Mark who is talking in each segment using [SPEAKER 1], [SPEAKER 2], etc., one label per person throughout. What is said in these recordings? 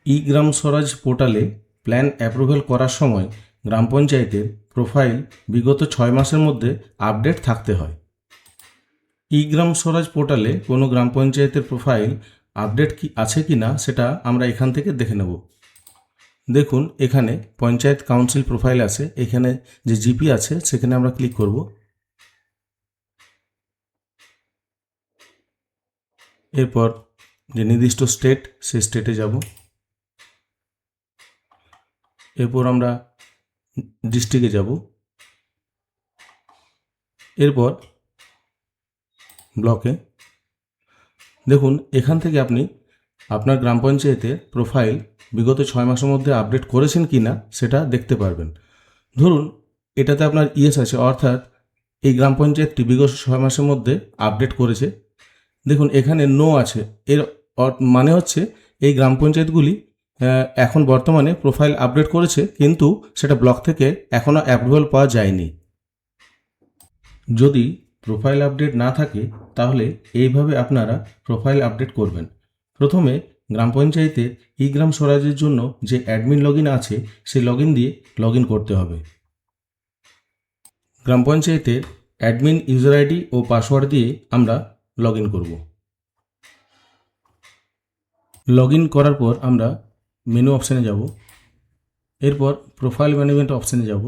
[SPEAKER 1] ই গ্রাম স্বরাজ পোর্টালে plan approval করার সময় গ্রাম পঞ্চায়েতের প্রোফাইল বিগত 6 মাসের মধ্যে আপডেট থাকতে হয়। ই গ্রাম স্বরাজ পোর্টালে কোনো গ্রাম পঞ্চায়েতের প্রোফাইল আপডেট আছে কি না সেটা আমরা এখান থেকে দেখে নেব। দেখুন এখানে পঞ্চায়েত কাউন্সিল প্রোফাইল আছে, এখানে যে জিপি আছে সেখানে আমরা ক্লিক করব। এরপর যে নির্দিষ্ট স্টেট সেই স্টেটে যাব। এরপর আমরা ডিস্ট্রিক্টে যাব। এরপর ব্লকে। দেখুন এখান থেকে আপনি আপনার গ্রাম পঞ্চায়েতের প্রোফাইল বিগত 6 মাসের মধ্যে আপডেট করেছেন কি না সেটা দেখতে পারবেন। ধরুন এটাতে আপনার ইয়েস আছে, অর্থাৎ এই গ্রাম পঞ্চায়েতটি বিগত 6 মাসের মধ্যে আপডেট করেছে। দেখুন এখানে নো আছে, এর মানে হচ্ছে এই গ্রাম পঞ্চায়েতগুলি এখন বর্তমানে প্রোফাইল আপডেট করেছে, কিন্তু সেটা ব্লক থেকে এখনও অ্যাপ্রুভাল পাওয়া যায়নি। যদি প্রোফাইল আপডেট না থাকে তাহলে এইভাবে আপনারা প্রোফাইল আপডেট করবেন। প্রথমে গ্রাম পঞ্চায়েতের ই গ্রাম স্বরাজের জন্য যে অ্যাডমিন লগইন আছে সেই লগইন দিয়ে লগইন করতে হবে। গ্রাম পঞ্চায়েতের অ্যাডমিন ইউজার আইডি ও পাসওয়ার্ড দিয়ে আমরা লগইন করব। লগইন করার পর আমরা মেনু অপশানে যাব। এরপর প্রোফাইল ম্যানেজমেন্ট অপশানে যাব।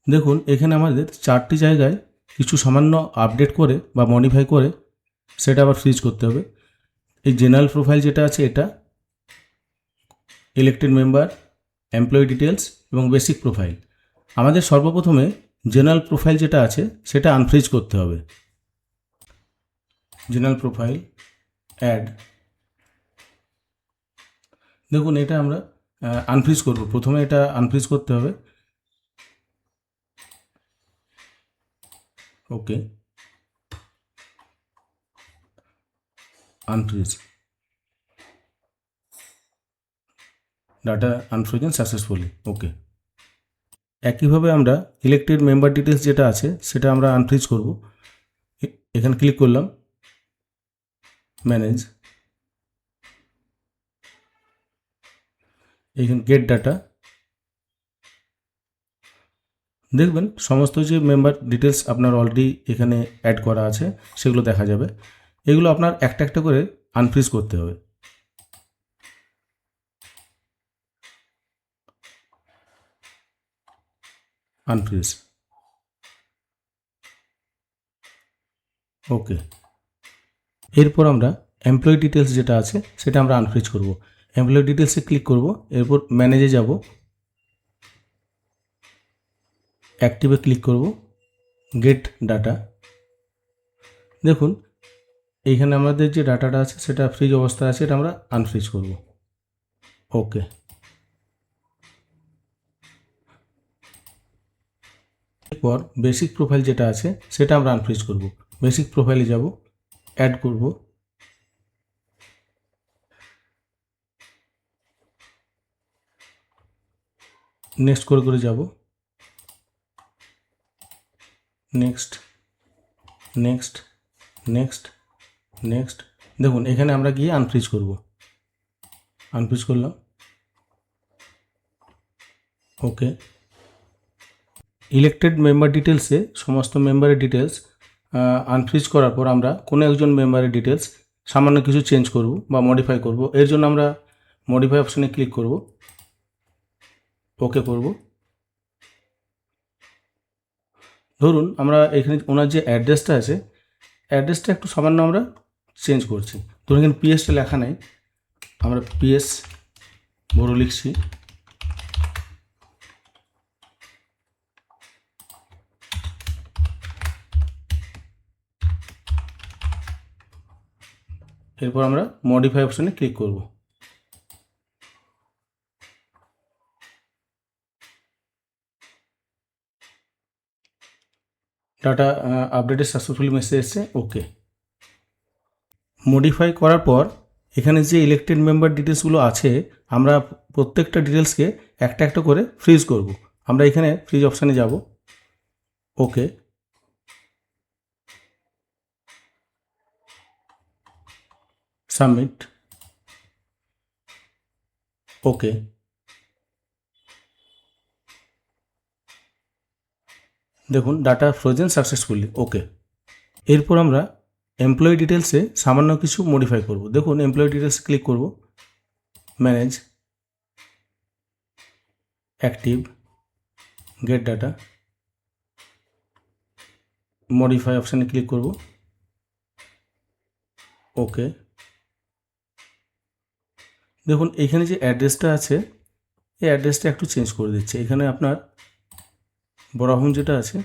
[SPEAKER 1] দেখুন এখানে আমাদের 4টি জায়গায় কিছু সামান্য আপডেট করে বা মডিফাই করে সেটা আবার ফ্রিজ করতে হবে। এই জেনারেল প্রোফাইল যেটা আছে এটা, ইলেক্টেড মেম্বার, এমপ্লয়ি ডিটেলস এবং বেসিক প্রোফাইল। আমাদের সর্বপ্রথমে জেনারেল প্রোফাইল যেটা আছে সেটা আনফ্রিজ করতে হবে। General profile add. দেখুন এটা আমরা আনফ্রিজ করব, প্রথমে এটা আনফ্রিজ করতে হবে। ওকে, আনফ্রিজ, ডাটা আনফ্রোজেন সাকসেসফুলি। ওকে, একইভাবে আমরা ইলেক্টেড মেম্বার ডিটেলস যেটা আছে সেটা আমরা আনফ্রিজ করব। এখানে ক্লিক করলাম, ম্যানেজ, এখানে গেট ডাটা। দেখবেন সমস্ত যে মেম্বার ডিটেলস আপনার অলরেডি এখানে অ্যাড করা আছে সেগুলো দেখা যাবে। এগুলো আপনার একটা একটা করে আনফ্রিজ করতে হবে। আনফ্রিজ, ওকে। এরপর আমরা এমপ্লয়ি ডিটেলস যেটা আছে সেটা আমরা আনফ্রিজ করব। এমপ্লয়ি ডিটেলসে ক্লিক করব, এরপর ম্যানেজে যাব, অ্যাক্টিভে ক্লিক করব, গেট ডাটা। দেখুন এইখানে আমাদের যে ডাটাটা আছে সেটা ফ্রিজ অবস্থায় আছে, এটা আমরা আনফ্রিজ করব। ওকে, এরপর বেসিক প্রোফাইল যেটা আছে সেটা আমরা আনফ্রিজ করব। বেসিক প্রোফাইলে যাব, অ্যাড করব, নেক্সট করে করে যাব, নেক্সট, নেক্সট, নেক্সট, নেক্সট। দেখুন এখানে আমরা গিয়ে আনফ্রিজ করব। আনফ্রিজ করলাম, ওকে। ইলেক্টেড মেম্বার ডিটেলসে সমস্ত মেম্বারের ডিটেলস আনফ্রিজ করার পর আমরা কোনো একজন মেম্বারের ডিটেলস সামান্য কিছু চেঞ্জ করব বা মডিফাই করব। এর জন্য আমরা মডিফাই অপশানে ক্লিক করব, ওকে করব। ধরুন আমরা এখানে ওনার যে অ্যাড্রেসটা আছে অ্যাড্রেসটা একটু সামান্য আমরা চেঞ্জ করছি। ধরুন এখানে পিএসটা লেখা নেই, আমরা পিএস বড় লিখছি। এরপর আমরা মডিফাই অপশানে ক্লিক করব। ডাটা আপডেটেড সাকসেসফুলি মেসেজ এসছে, ওকে। মডিফাই করার পর এখানে যে ইলেক্টেড মেম্বার ডিটেলসগুলো আছে আমরা প্রত্যেকটা ডিটেলসকে একটা একটা করে ফ্রিজ করব। আমরা এখানে ফ্রিজ অপশানে যাব, ওকে। সাবমিট, ওকে। দেখুন ডাটা ফ্রোজেন সাকসেসফুলি, ওকে। এরপর আমরা এমপ্লয়ি ডিটেলসে সামান্য কিছু মডিফাই করব। দেখুন এমপ্লয়ি ডিটেলসে ক্লিক করব, manage, active, gate data, modify অপশানে ক্লিক করব, ওকে। দেখুন এখানে যে অ্যাড্রেসটা আছে এই অ্যাড্রেসটা একটু চেঞ্জ করে দিচ্ছে। এখানে আপনার বরাহম যেটা আছে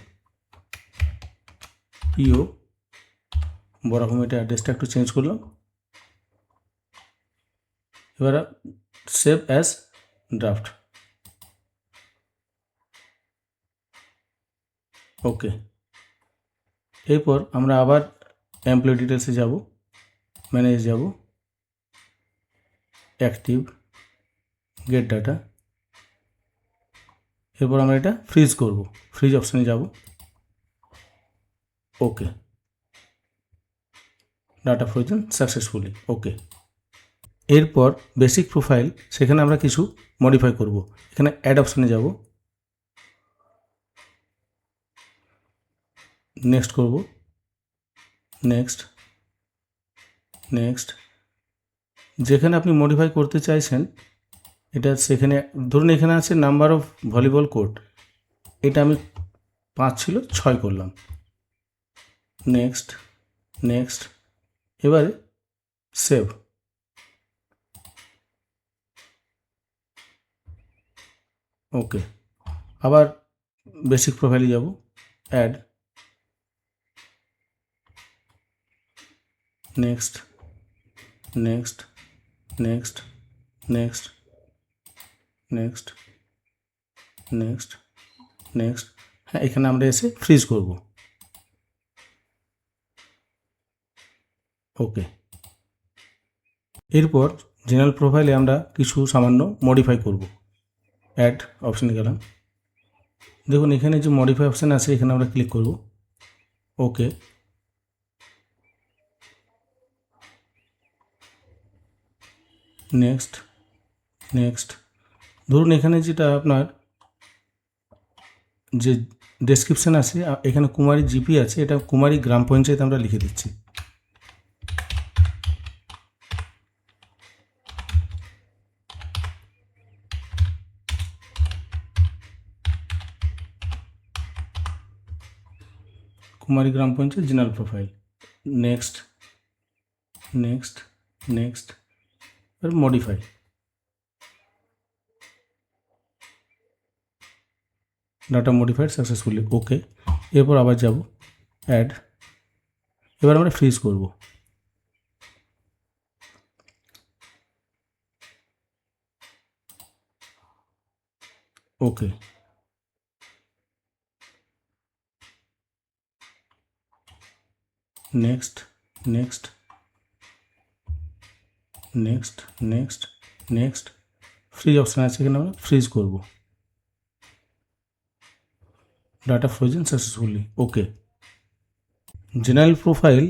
[SPEAKER 1] পিও বরাহম, এটা অ্যাড্রেসটা একটু চেঞ্জ করলাম। এবার সেভ অ্যাজ ড্রাফট, ওকে। এরপর আমরা আবার এমপ্লয়ি ডিটেলসে যাব, ম্যানেজ যাব, অ্যাক্টিভ, গেট ডাটা। এরপর আমরা এটা ফ্রিজ করব, ফ্রিজ অপশানে যাব, ওকে। Data frozen successfully, okay. এরপর বেসিক প্রোফাইল, সেখানে আমরা কিছু মডিফাই করব। এখানে অ্যাড অপশানে যাব, নেক্সট করব, নেক্সট, নেক্সট। যেখানে আপনি মডিফাই করতে চাইছেন এটা সেখানে ধরুন এখানে আছে নাম্বার অফ ভলিবল কোর্ট, এটা আমি 5 ছিল 6 করলাম, নেক্সট, নেক্সট। এবারে সেভ, ওকে। আবার বেসিক প্রোফাইলে যাব, add, next, next, next, next, next, next, next. হ্যাঁ, এখানে আমরা এসে ফ্রিজ করব, ওকে। এরপর জেনারেল প্রোফাইলে আমরা কিছু সামান্য মডিফাই করব। অ্যাড অপশানে গেলাম, দেখুন এখানে যে মডিফাই অপশান আছে এখানে আমরা ক্লিক করব, ওকে। Next, next. ধরুন এখানে যেটা আপনার যে ডেসক্রিপশান আছে এখানে কুমারী জিপি আছে, এটা কুমারী গ্রাম পঞ্চায়েত আমরা লিখে দিচ্ছি, কুমারী গ্রাম panchayat general profile. Next, next, next, এবার modify, data modified successfully, okay. এরপর আবার যাব অ্যাড, এবার আমরা ফ্রিজ করব, okay. Next, next, next, next, next. Freeze option আছে এখানে আমরা ফ্রিজ করব, data frozen successfully, okay. General profile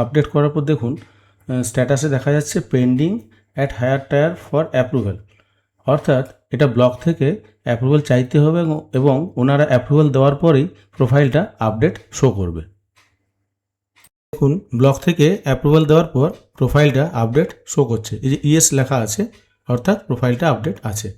[SPEAKER 1] update করার পর দেখুন স্ট্যাটাসে দেখা যাচ্ছে pending at higher tier for approval, অর্থাৎ এটা ব্লক থেকে অ্যাপ্রুভাল চাইতে হবে এবং ওনারা অ্যাপ্রুভাল দেওয়ার পরেই প্রোফাইলটা আপডেট শো করবে। দেখুন ব্লক থেকে অ্যাপ্রুভাল দেওয়ার পর প্রোফাইলটা আপডেট শো করছে, এই যে ইয়েস লেখা আছে, অর্থাৎ প্রোফাইলটা আপডেট আছে।